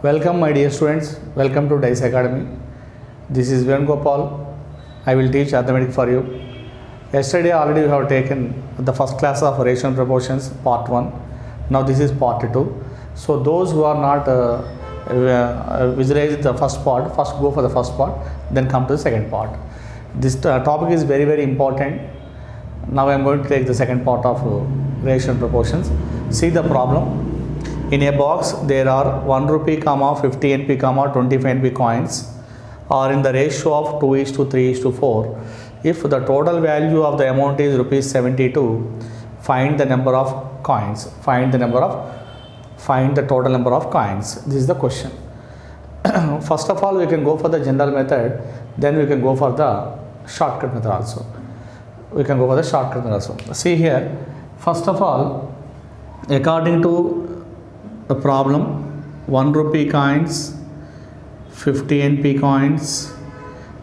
Welcome my dear students, welcome to Dice Academy. This is Venugopal. I will teach arithmetic for you. Yesterday already we have taken the first class of rational proportions part 1. Now this is part 2. So those who are not visualize the first part, first go for the first part, then come to the second part. This topic is very important. Now I am going to take the second part of rational proportions. See the problem. In a box there are 1 rupee, 50 NP, 25 NP coins are in the ratio of 2:3:4. If the total value of the amount is rupees 72, find the number of coins. Find the total number of coins. This is the question. First of all, we can go for the general method, then we can go for the shortcut method also. See here, first of all, according to the problem, 1 rupee coins, 50 NP coins,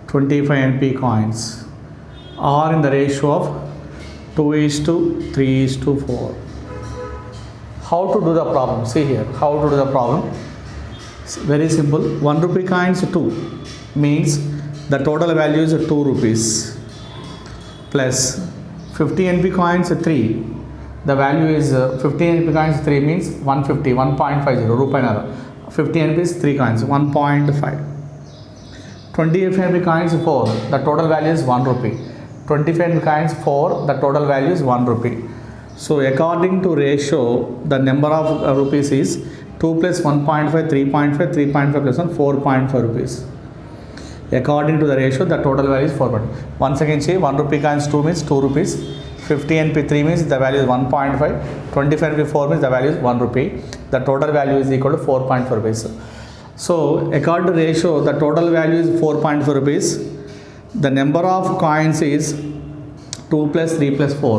25 NP coins are in the ratio of 2:3:4. How to do the problem? See here, how to do the problem. It's very simple. 1 rupee coins 2 means the total value is 2 rupees plus 50 NP coins 3. The value is 50 NP coins 3 means 150, 1.50 rupee. 50 NP is 3 coins, 1.5. 25 NP coins 4, the total value is 1 rupee. 25 NP coins 4, the total value is 1 rupee. So according to ratio, the number of rupees is 2 plus 1.5, 3.5, 3.5 plus 1, 4.5 rupees. According to the ratio, the total value is 4. Once again, say 1 rupee coins 2 means 2 rupees. 50 NP 3 means the value is 1.5. 25 NP 4 means the value is 1 rupee. The total value is equal to 4.4 rupees. So according to ratio, the total value is 4.4 rupees. The number of coins is 2 plus 3 plus 4.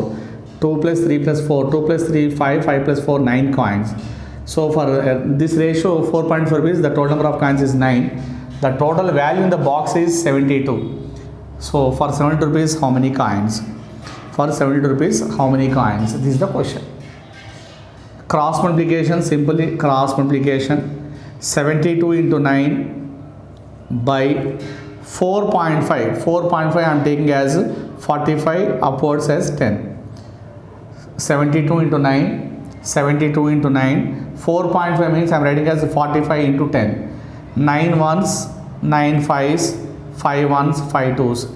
2 plus 3 plus 4. 2 plus 3, 5. 5 plus 4, 9 coins. So for this ratio, 4.4 rupees, the total number of coins is 9. The total value in the box is 72. So for 72 rupees, how many coins? For 72 rupees, how many coins? This is the question. Cross multiplication, simply cross multiplication. 72 into 9 by 4.5. 4.5 I am taking as 45, upwards as 10. 72 into 9. 72 into 9. 4.5 means I am writing as 45 into 10. 9 ones, 9 fives, 5 ones, 5 twos.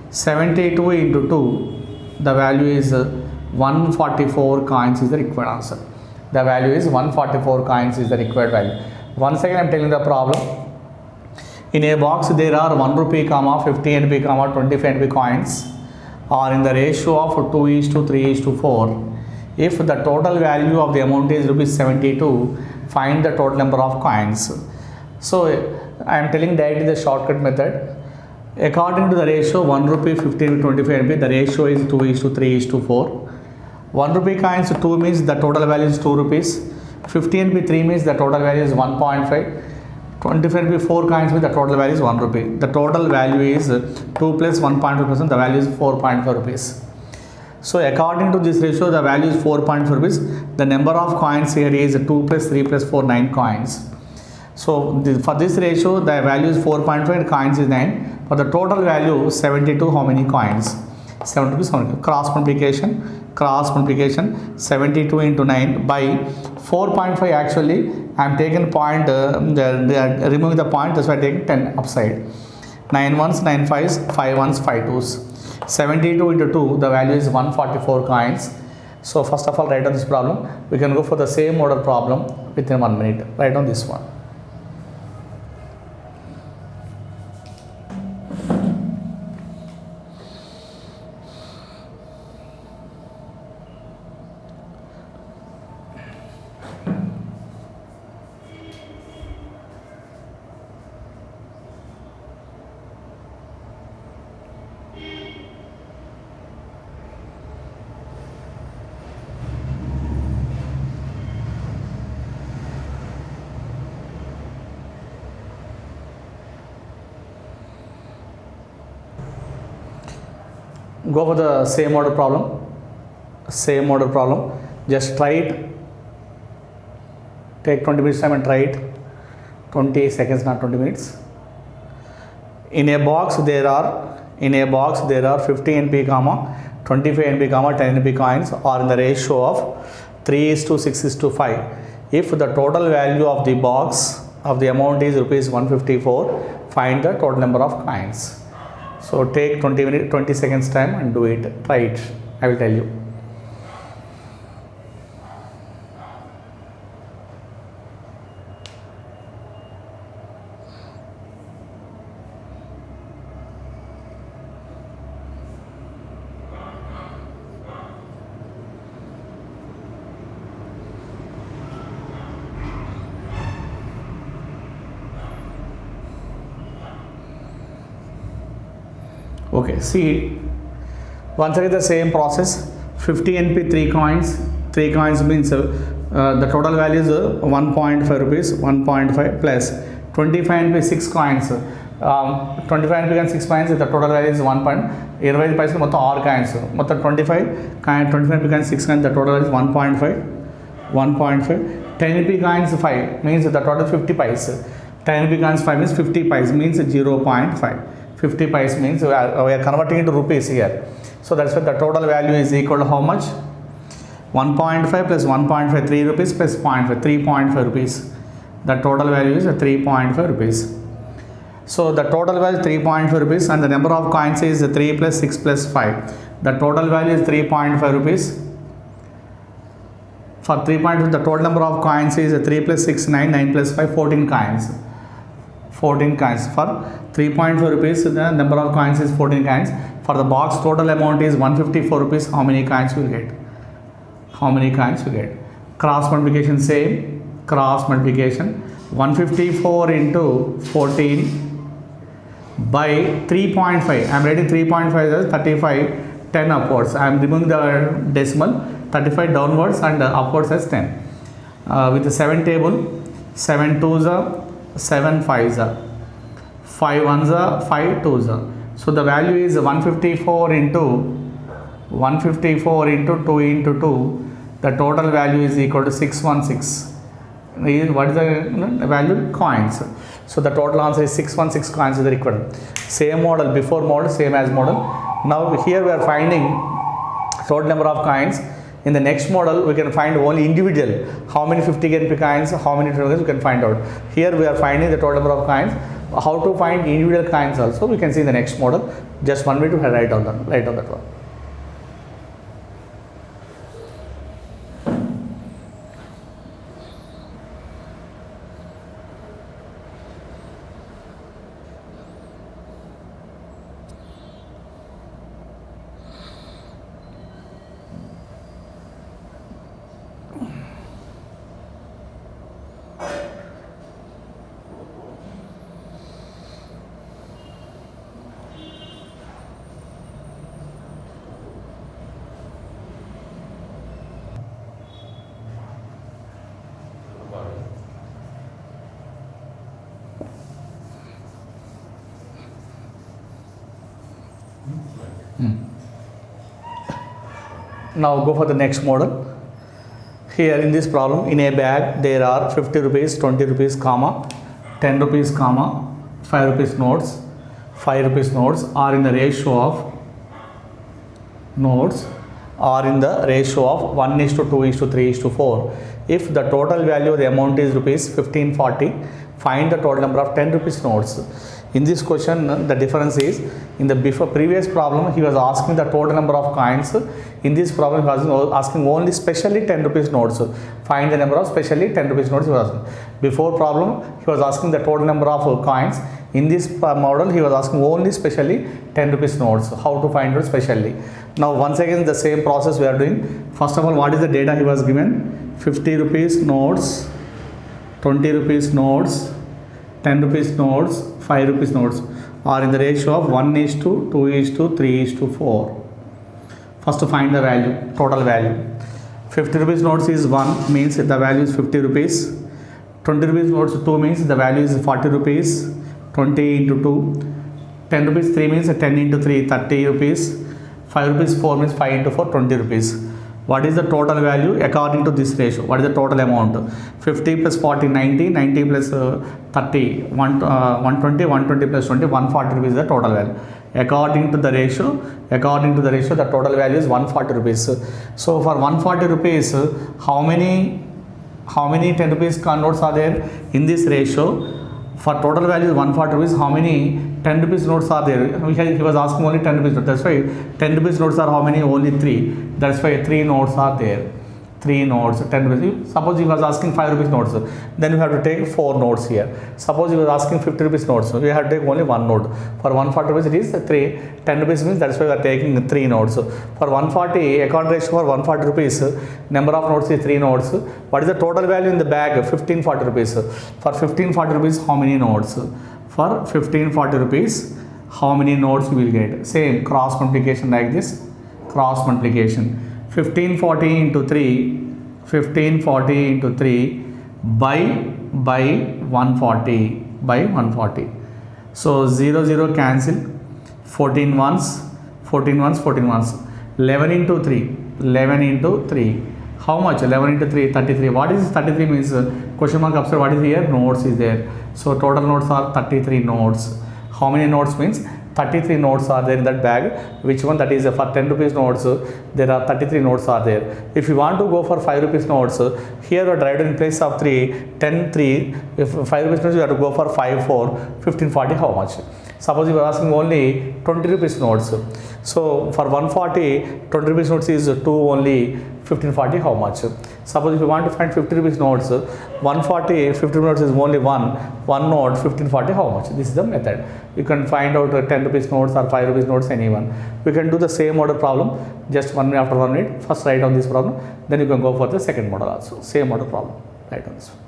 72 into 2. The value is 144 coins is the required answer. The value is 144 coins is the required value. Once again I am telling the problem. In a box there are 1 rupee, 50 NP, 25 NP coins are in the ratio of 2:3:4. If the total value of the amount is rupees 72, find the total number of coins. So I am telling directly the shortcut method. According to the ratio 1 rupee, 50 NP, 25 NP, the ratio is 2:3:4. 1 rupee coins 2 means the total value is 2 rupees. 50 NP 3 means the total value is 1.5. 25 NP 4 coins means the total value is 1 rupee. The total value is 2 plus 1.5%, the value is 4.4 rupees. So according to this ratio, the value is 4.4 rupees. The number of coins here is 2 plus 3 plus 4, 9 coins. So for this ratio, the value is 4.5 and coins is 9. For the total value 72, how many coins? 72. Cross multiplication 72 into 9 by 4.5. Actually I am taking point, removing the point, that's why I taking 10 upside. 9 ones, 9 fives, 5 ones, 5 twos. 72 into 2, the value is 144 coins. So first of all, write down this problem. We can go for the same order problem within 1 minute. Write down this one. Go for the same order problem. Just try it. Take 20 minutes time and try it. 20 seconds, not 20 minutes. In a box there are 50 NP, 25 NP, 10 NP coins are in the ratio of 3:6:5. If the total value of the box of the amount is rupees 154, find the total number of coins. So take 20 seconds time and do it. Try it. I will tell you. Okay, see, once again the same process. 50 NP 3 coins. 3 coins means the total value is 1.5 rupees. 1.5 plus 25 NP 6 coins. 25 NP and 6 coins, the total value is 1.25 paise మొత్తం 6 coins. మొత్తం 25 NP coins 6 coins, the total value is 1.5. 10 NP coins 5 means the total 50 paise. 10 NP coins 5 means 50 paise means 0.5. 50 paise means we are converting into rupees here. So that's why the total value is equal to how much? 1.5 plus 1.5, 3 rupees plus 0.5, 3.5 rupees. The total value is 3.5 rupees. So the total value is 3.5 rupees and the number of coins is 3 plus 6 plus 5. The total value is 3.5 rupees. For 3.5, the total number of coins is 3 plus 6, 9, 9 plus 5, 14 coins. 14 coins. For 3.4 rupees, the number of coins is 14 coins. For the box, total amount is 154 rupees. How many coins you will get? How many coins you get? Cross multiplication, same. Cross multiplication. 154 into 14 by 3.5. I am writing 3.5 as 35, 10 upwards. I am removing the decimal. 35 downwards and upwards as 10. With the 7 table, 7 2s are 7 5s are 5 1s are 5 2s are. So the value is 154 into 2 into 2. The total value is equal to 616. What is the value? Coins. So the total answer is 616 coins is the required. Same model, before model, same as model. Now here we are finding total number of coins. In the next model, we can find only individual. How many 50 NP coins, how many coins we can find out. Here we are finding the total number of coins. How to find individual coins also, we can see in the next model. Just one way to write on that one. Now go for the next model. Here in this problem, in a bag there are 50 rupees, 20 rupees, 10 rupees, 5 rupees notes. 5 rupees notes are in the ratio of 1:2:3:4. If the total value of the amount is rupees 1540, find the total number of 10 rupees notes. In this question, the difference is, in the previous problem, he was asking the total number of coins. In this problem, he was asking only specially 10 rupees notes. Find the number of specially 10 rupees notes he was asking. Before problem, he was asking the total number of coins. In this model, he was asking only specially 10 rupees notes. How to find out specially? Now, once again, the same process we are doing. First of all, what is the data he was given? 50 rupees notes, 20 rupees notes, 10 rupees notes, 5 rupees notes are in the ratio of 1:2:3:4. First to find the value, total value. 50 rupees notes is 1 means the value is 50 rupees. 20 rupees notes 2 means the value is 40 rupees. 20 into 2. 10 rupees 3 means 10 into 3, 30 rupees. 5 rupees 4 means 5 into 4, 20 rupees. What is the total value according to this ratio? What is the total amount? 50 plus 40, 90, 90 plus 30, 120, 120 plus 20, 140 rupees is the total value. According to the ratio, the total value is 140 rupees. So for 140 rupees, how many 10 rupees notes are there in this ratio? For total value is 140 rupees, how many 10 rupees notes are there? He was asking only 10 rupees notes. That's why 10 rupees notes are how many? Only 3. That's why 3 notes are there. 3 notes, 10 rupees. Suppose he was asking 5 rupees notes, then you have to take 4 notes here. Suppose he was asking 50 rupees notes, we have to take only 1 note. For 140 rupees, it is 3. 10 rupees means that's why we are taking 3 notes. For 140, account ratio for 140 rupees, number of notes is 3 notes. What is the total value in the bag? 1540 rupees. For 1540 rupees, how many notes? For 1540 rupees, how many notes you will get? Same cross multiplication like this. Cross multiplication. 1540 into 3 by 140. So 0 cancel, 14 ones, 11 into 3, how much? 11 into 3, 33. What is 33 means? Question mark upside, what is here? Notes is there. So total notes are 33 notes. How many notes means? 33 notes are there in that bag. Which one? That is for 10 rupees notes, there are 33 notes are there. If you want to go for 5 rupees notes, here you write in place of 3, 10, 3. If 5 rupees notes, you have to go for 5, 4, 1540, how much? Suppose you are asking only 20 rupees notes. So for 140, 20 rupees notes is 2 only, 1540, how much? Suppose if you want to find 50 rupees notes, 140, 50 notes is only 1 note, 1540, how much? This is the method. You can find out 10 rupees notes or 5 rupees notes, anyone. We can do the same order problem, just 1 minute after 1 minute. First write down this problem, then you can go for the second model also. Same order problem, write down this one.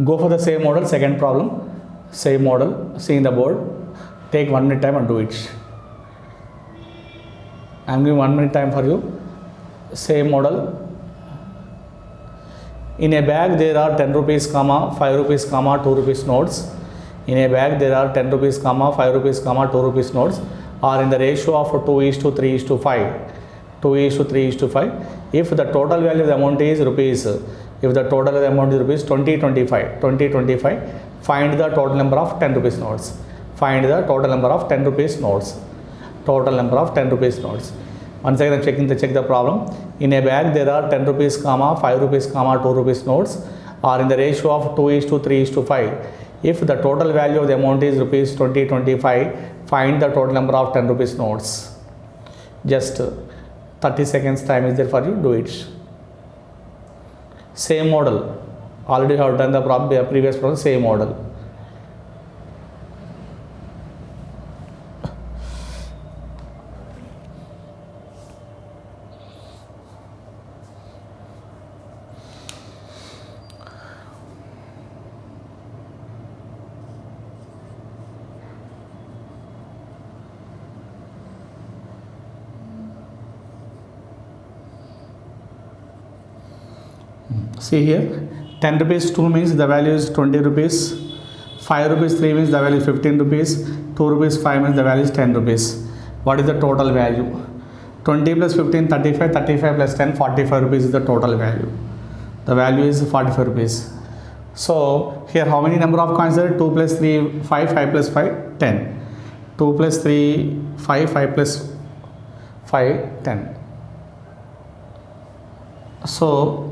Go for the same model, second problem, same model, see in the board, take 1 minute time and do it. I am giving 1 minute time for you. Same model. In a bag there are 10 rupees, 5 rupees, 2 rupees notes. In a bag there are 10 rupees, 5 rupees, 2 rupees notes are in the ratio of 2:3:5. 2:3:5. If the total value of the amount is rupees, if the total amount is rupees 2025, find the total number of 10 rupees notes. Find the total number of 10 rupees notes. Total number of 10 rupees notes. Once again, check the problem. In a bag, there are 10 rupees, 5 rupees, 2 rupees notes are in the ratio of 2:3:5. If the total value of the amount is rupees 2025, find the total number of 10 rupees notes. Just 30 seconds time is there for you, do it. Same model, already have done the previous problem, same model. See here, 10 rupees 2 means the value is 20 rupees, 5 rupees 3 means the value is 15 rupees, 2 rupees 5 means the value is 10 rupees. What is the total value? 20 plus 15, 35, 35 plus 10, 45 rupees is the total value. The value is 45 rupees. So here how many number of coins are there? 2 plus 3, 5, 5 plus 5, 10. 2 plus 3, 5, 5 plus 5, 10. So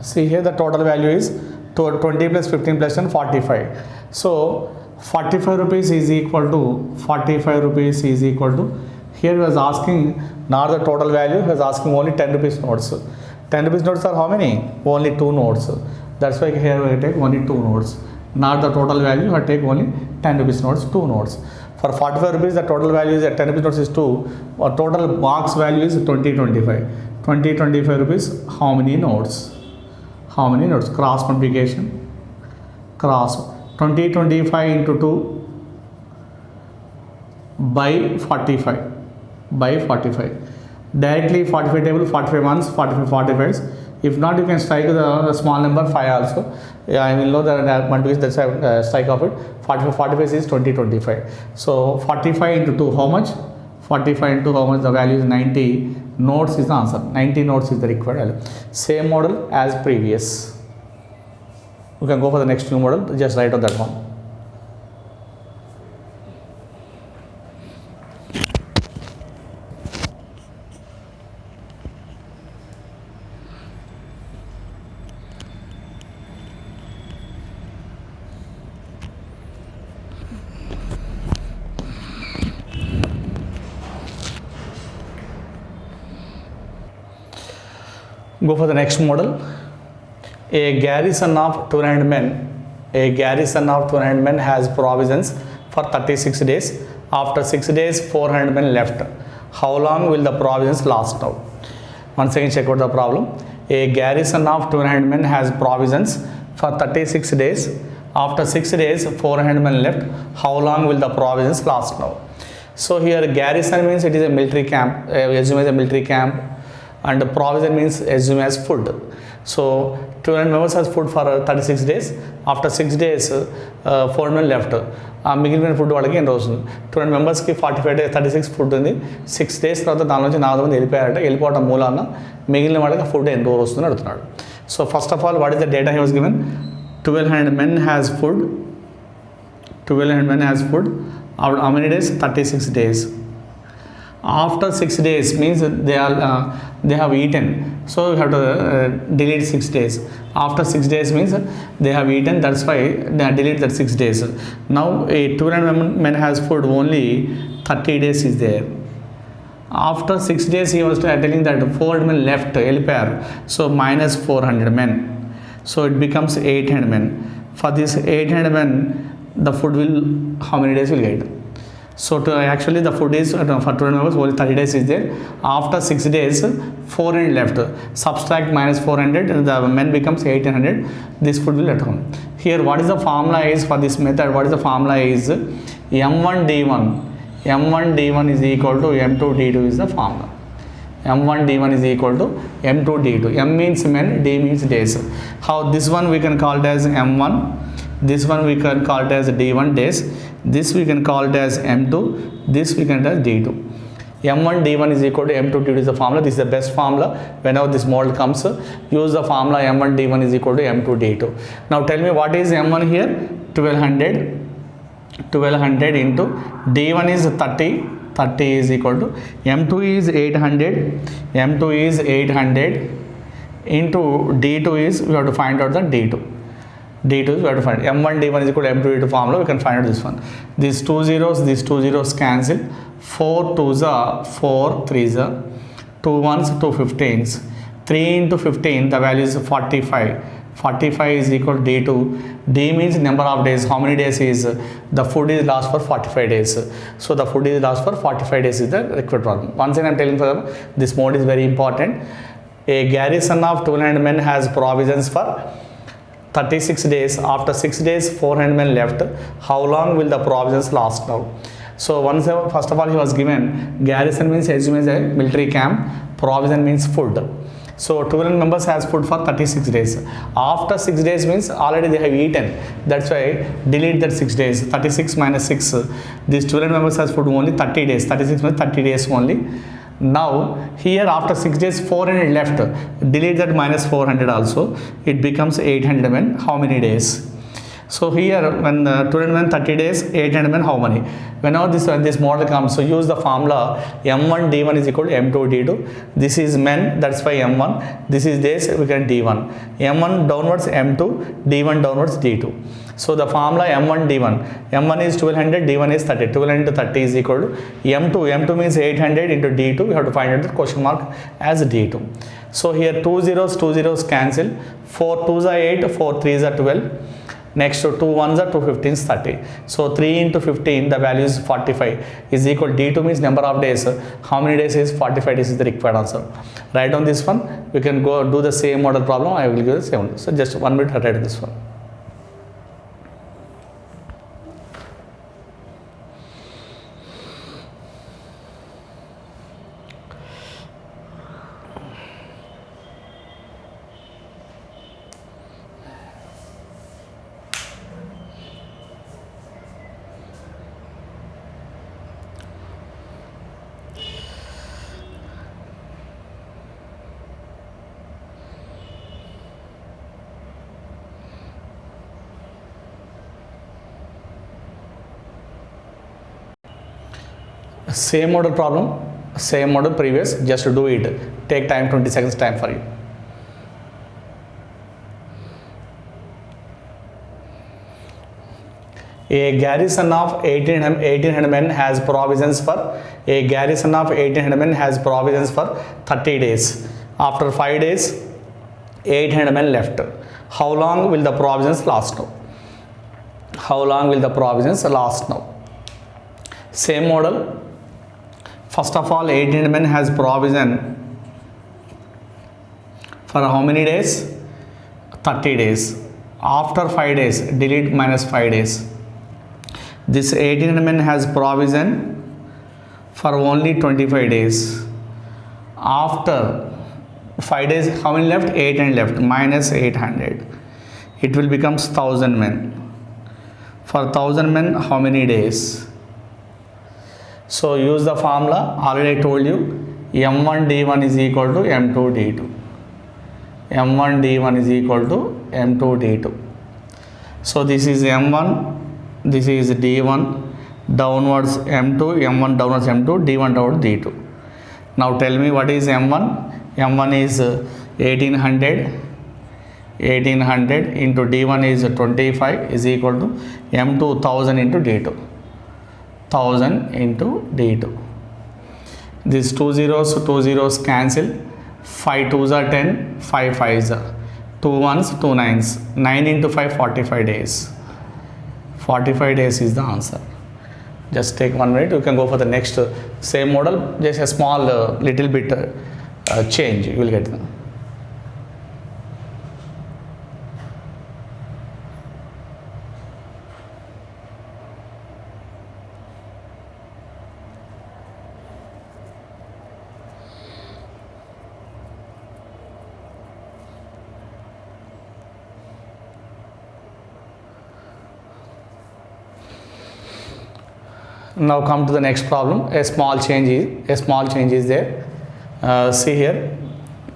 see here the total value is 20 plus 15 plus 10, 45. So 45 rupees is equal to Here he was asking not the total value, he was asking only 10 rupees notes. 10 rupees notes are how many? Only 2 notes. That's why here we take only 2 notes. Not the total value, I take only 10 rupees notes, 2 notes. For 45 rupees, the total value is 10 rupees notes is 2. Or total box value is 2025. 2025 rupees, how many notes? How many notes? Cross multiplication. Cross 2025 into 2 by 45. By 45. Directly 45 table, 45 ones, 45 45s. If not, you can strike the small number 5 also. Yeah, I will know that multiplication, that's why strike of it. 45 45 is 2025. So 45 into 2, how much? 45 into how much? The value is 90 notes is the answer. 90 notes is the required value. Same model as previous. We can go for the next new model. Just write on that one. Go for the next model. A garrison of 200 men. A garrison of 200 men has provisions for 36 days. After 6 days, 400 men left. How long will the provisions last now? Once again, check out the problem. A garrison of 200 men has provisions for 36 days. After 6 days, 400 men left. How long will the provisions last now? So here garrison means it is a military camp. Assume as a military camp. And provision means assume as food. So 200 members has food for 36 days. After 6 days, 4 men left. మిగిలిన food వాళ్ళకి ఎన్ని రోజులు 200 మెంబర్స్కి 45 days 36 food ఉంది. 6 days తర్వాత దాని నుంచి 4 మంది వెళ్ళిపోయారట. వెళ్ళిపోవడం మూలాన మిగిలిన వాళ్ళకి ఫుడ్ ఎన్ని రోజులు వస్తుందని అడుగుతున్నాడు. So first of all what is the data he was given? 1200 men has food. 1200 men has food. How many days? 36 days. After 6 days means they have eaten, so you have to delete 6 days. After 6 days means they have eaten, that's why they delete that 6 days. Now a 200 men has food, only 30 days is there. After 6 days he was telling that 400 men left, so minus 400 men, so it becomes 800 men. For this 800 men, the food will, how many days will get? So actually the food is for 200 members, only 30 days is there. After 6 days, 400 left. Subtract minus 400, the men becomes 800. This food will at home. Here, what is the formula is for this method? What is the formula is? M1 D1. M1 D1 is equal to M2 D2 is the formula. M1 D1 is equal to M2 D2. M means men, D means days. How this one we can call it as M1. This one we can call it as D1 days. This we can call it as M2. This we can call it as D2. M1 D1 is equal to M2 D2 is the formula. This is the best formula. Whenever this model comes, use the formula M1 D1 is equal to M2 D2. Now tell me what is M1 here? 1200. 1200 into D1 is 30. 30 is equal to M2 is 800. M2 is 800 into D2 is, we have to find out the D2. D2 is we have to find M1 D1 is equal to M2 D2 formula. We can find out this one. These 2 zeros cancel. 4 2s are 4 3s are 2 1s 2 15s. 3 into 15, the value is 45. 45 is equal to D2. D means number of days. How many days is the food is last for 45 days. So the food is last for 45 days is the required problem. Once again I am telling for them, this mode is very important. A garrison of 200 men has provisions for 36 days. After 6 days, 400 men left. How long will the provisions last now? So first of all, he was given garrison means assume as a military camp. Provision means food. So 12 members has food for 36 days. After 6 days means already they have eaten. That's why delete that 6 days. 36 minus 6. These 12 members has food only 30 days. 36 means 30 days only. Now here after 6 days 400 left. Delete that minus 400 also. It becomes 800 men. How many days? So here when 200 men 30 days, 800 men how many? Whenever this model comes, so use the formula m1 d1 is equal to m2 d2. This is men, that's why m1. This is days, we can d1. m1 downwards m2, d1 downwards d2. So the formula m1 d1, m1 is 1200, d1 is 30. 1200 to 30 is equal to m2. m2 means 800 into d2. We have to find out the question mark as d2. So here 2 zeros cancel. 4 2s are 8, 4 3s are 12. Next to 2 1s are 2 15s 30. So 3 into 15, the value is 45 is equal. D2 means number of days. How many days is 45 days is the required answer. Write on this one. We can go do the same model problem. I will give the same one. So just 1 minute write this one. Same model problem, same model previous, just do it. Take time, 20 seconds time for you. A garrison of 1800 men has provisions for 30 days. After 5 days, 800 men left. How long will the provisions last now? How long will the provisions last now? Same model. First of all, 800 men has provision for how many days? 30 days. After 5 days, delete minus 5 days. This 1800 men has provision for only 25 days. After 5 days, how many left? 800 left. Minus 800. It will become 1000 men. For 1000 men, how many days? So use the formula. Already I told you. M1 D1 is equal to M2 D2. M1 D1 is equal to M2 D2. So this is M1. This is D1. Downwards M2. M1 downwards M2. D1 downwards D2. Now tell me what is M1. M1 is 1800. 1800 into D1 is 25 is equal to M2 1000 into D2. 1000 into D2. These 2 zeros cancel. 5 2s are 10, 5 5s are 2 1s, 2 9s. 9 into 5, 45 days. 45 days is the answer. Just take 1 minute. You can go for the next same model. Just a small little bit change. You will get them. Now come to the next problem. A small change is there. See here,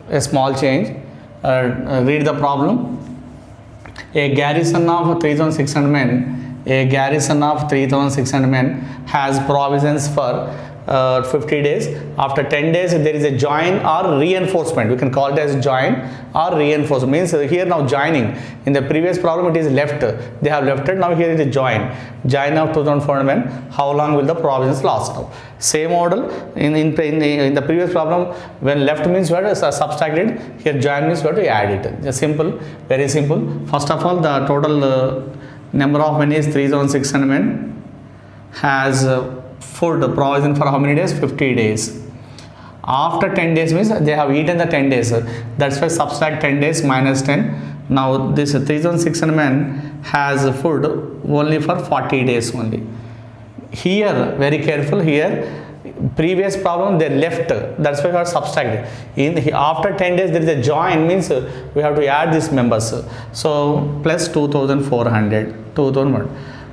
a small change. Read the problem. A garrison of 3600 men. A garrison of 3600 men has provisions for 50 days. After 10 days, there is a join or reinforcement. We can call it as join or reinforcement. Means here now joining. In the previous problem, it is left. They have left it. Now here is a join. Join of 2400 men. How long will the provisions last now? Same model. In the previous problem, when left means you have to subtract it. Here join means you have to add it. Just simple, very simple. First of all, the total number of men is 3600 men. Has food provision for how many days? 50 days. After 10 days means they have eaten the 10 days. That's why subtract 10 days minus 10. Now this 3600 men has food only for 40 days only. Here, very careful here. Previous problem they left. That's why we have subtracted. After 10 days there is a join means we have to add these members. So plus 2400. 2000.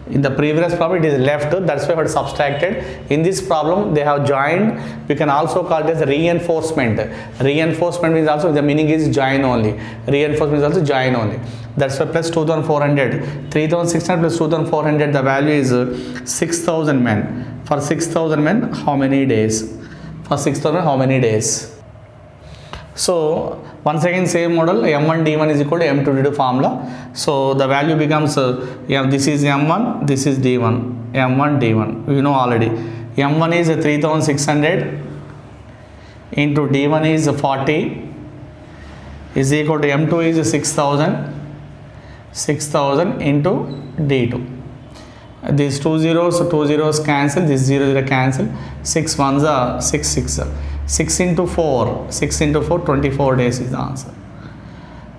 In the previous problem it is left, that's why we have subtracted. In this problem they have joined. We can also call it as reinforcement. Reinforcement means also the meaning is join only. Reinforcement is also join only. That's why plus 2400. 3600 plus 2400, the value is 6000 men. For 6000 men, how many days? For 6000, how many days? So once again same model, m1 d1 is equal to m2 d2 formula. So the value becomes this is m1, this is d1, m1 d1, you know already. m1 is 3600 into d1 is 40 is equal to m2 is 6000 into d2. These two zeros cancel, this 0 cancel, 6 ones are 6 into 4, 24 days is the answer.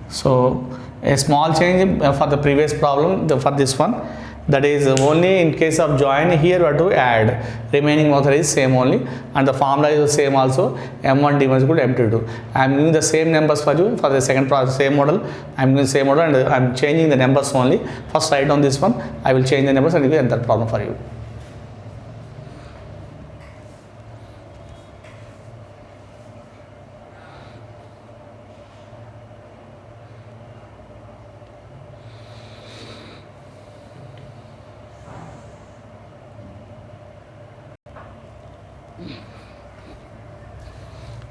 So a small change for the previous problem, for this one, that is only in case of join, here we have to add, remaining method is same only, and the formula is the same also, m1 d1 is equal to m2 d2. I am giving the same numbers for you for the second process, same model. I am giving the same model and I am changing the numbers only. First write down this one, I will change the numbers and give another problem for you.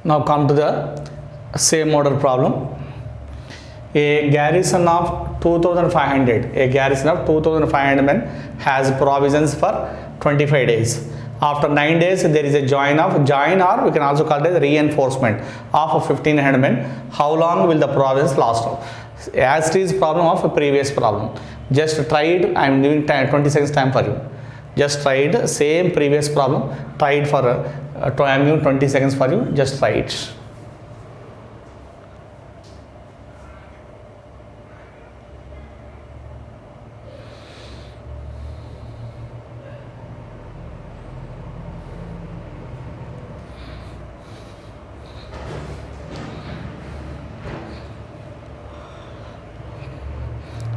Now come to the same model problem. A garrison of 2500, a garrison of 2500 men has provisions for 25 days. After 9 days there is a join or we can also call it as reinforcement of 1500 men. How long will the provisions last? As it is problem of a previous problem. Just try it, I am giving 20 seconds time for you. Just try it, same previous problem, try it for I am giving 20 seconds for you, just try it.